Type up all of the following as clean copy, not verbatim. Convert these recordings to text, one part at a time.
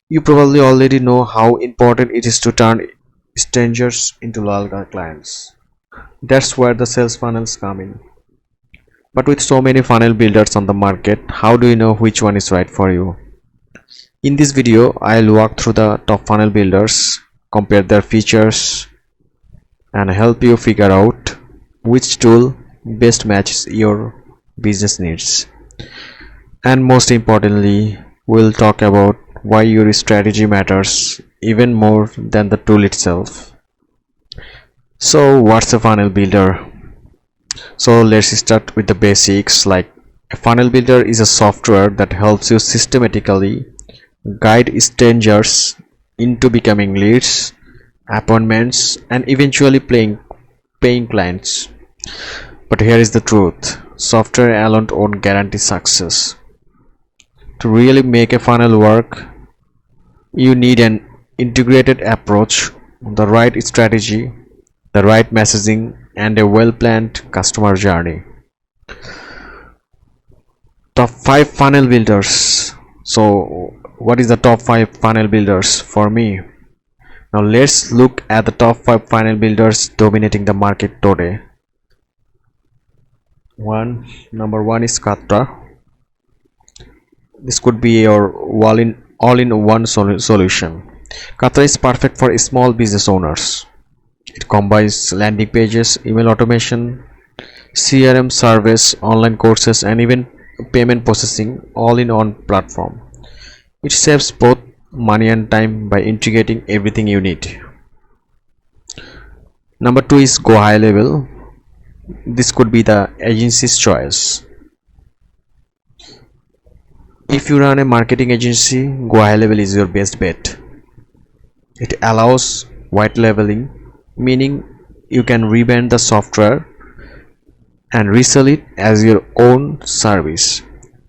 You probably already know how important it is to turn strangers into loyal clients. That's where the sales funnels come in. But with so many funnel builders on the market, how do you know which one is right for you? In this video, I'll walk through the top funnel builders, compare their features, and help you figure out which tool best matches your business needs. And most importantly, we'll talk about why your strategy matters even more than the tool itself. So, what's a funnel builder? So, let's start with the basics. Like, a funnel builder is a software that helps you systematically guide strangers into becoming leads, appointments, and eventually paying clients. But here is the truth: software alone won't guarantee success. To really make a funnel work, you need an integrated approach, the right strategy, the right messaging, and a well-planned customer journey. Top 5 funnel builders. So, what is the top 5 funnel builders for me? Now, let's look at the top 5 funnel builders dominating the market today. Number one is Kartra. This could be your all-in-one solution. Kartra is perfect for small business owners. It combines landing pages, email automation, CRM service, online courses, and even payment processing all in one platform. It saves both money and time by integrating everything you need. Number 2 is GoHighLevel. This could be the agency's choice. If you run a marketing agency, GoHighLevel is your best bet. It allows white labeling, meaning you can rebrand the software and resell it as your own service.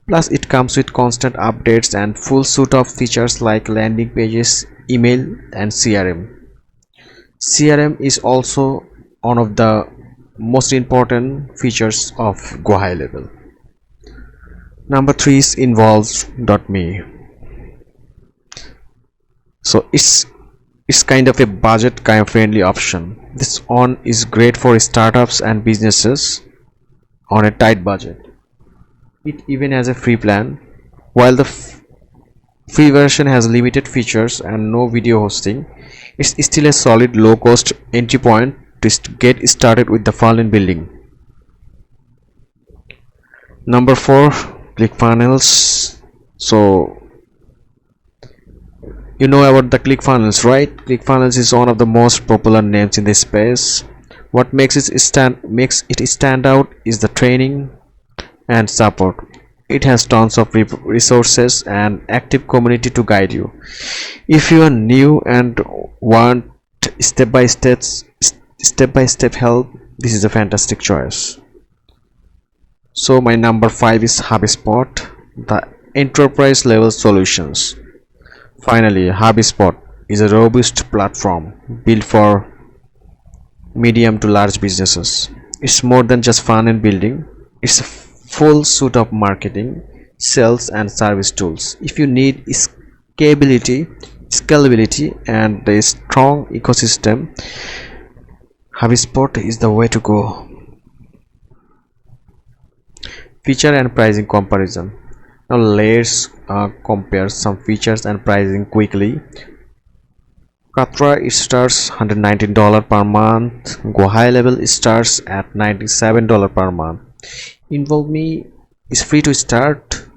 Plus, it comes with constant updates and full suite of features like landing pages, email, and CRM. CRM is also one of the most important features of GoHighLevel. Number 3 is Involves.me. So it's kind of a budget kind of friendly option. This one is great for startups and businesses on a tight budget. It even has a free plan. While the free version has limited features and no video hosting, it's still a solid low cost entry point to get started with the funnel building. Number 4, ClickFunnels. So you know about the ClickFunnels, right? ClickFunnels is one of the most popular names in this space. What makes it stand out is the training and support. It has tons of resources and active community to guide you. If you are new and want step-by-step help, this is a fantastic choice. So my number 5 is HubSpot, the enterprise level solutions. Finally, HubSpot is a robust platform built for medium to large businesses. It's more than just funnel building. It's a full suite of marketing, sales, and service tools. If you need scalability, and a strong ecosystem, HubSpot is the way to go. Feature and pricing comparison. Now let's compare some features and pricing quickly. Kartra starts $119 per month. GoHighLevel starts at $97 per month. Involve.me is free to start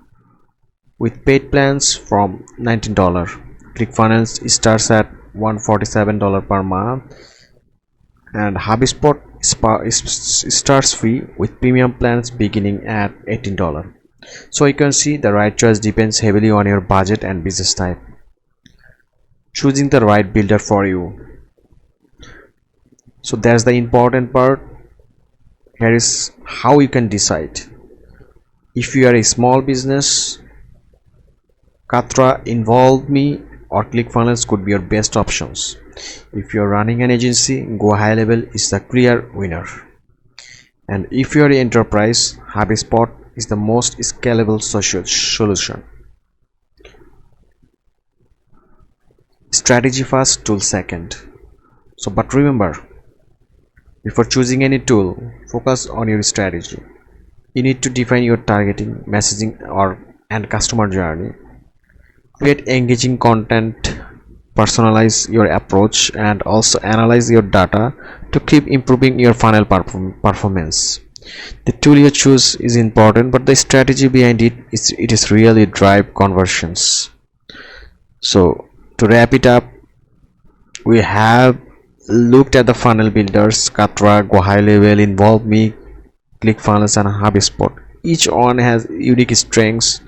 with paid plans from $19. ClickFunnels starts at $147 per month, and HubSpot starts free with premium plans beginning at $18. So you can see the right choice depends heavily on your budget and business type. Choosing the right builder for you. So that's the important part. Here is how you can decide. If you are a small business, Kartra, Involve.me, or ClickFunnels could be your best options. If you are running an agency, GoHighLevel is the clear winner. And if you are an enterprise, HubSpot is the most scalable solution. strategy first, tool second. So but remember, before choosing any tool, focus on your strategy. You need to define your targeting, messaging and customer journey. Create engaging content, personalize your approach, and also analyze your data to keep improving your funnel performance. The tool you choose is important, but the strategy behind it is really drive conversions. So to wrap it up, we have looked at the funnel builders: Kartra, GoHighLevel, Involve Me, ClickFunnels, and HubSpot. Each one has unique strengths,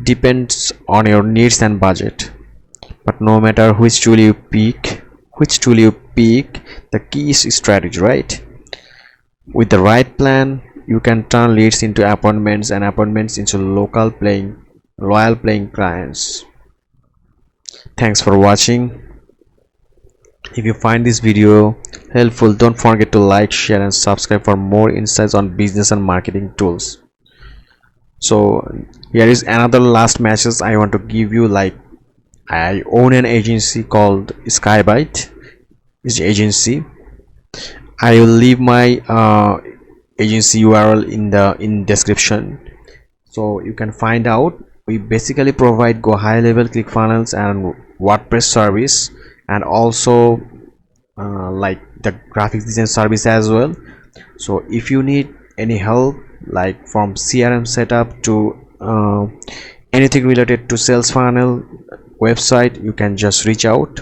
depends on your needs and budget. But no matter which tool you pick, the key is strategy, right? With the right plan, you can turn leads into appointments and appointments into loyal paying clients. Thanks for watching. If you find this video helpful, don't forget to like, share, and subscribe for more insights on business and marketing tools. So here is another last message I want to give you. Like, I own an agency called Skybite. It's agency. I will leave my agency URL in description, so you can find out. We basically provide GoHighLevel, ClickFunnels, and WordPress service, and also like the graphics design service as well. So if you need any help, like from CRM setup to anything related to sales funnel website, you can just reach out.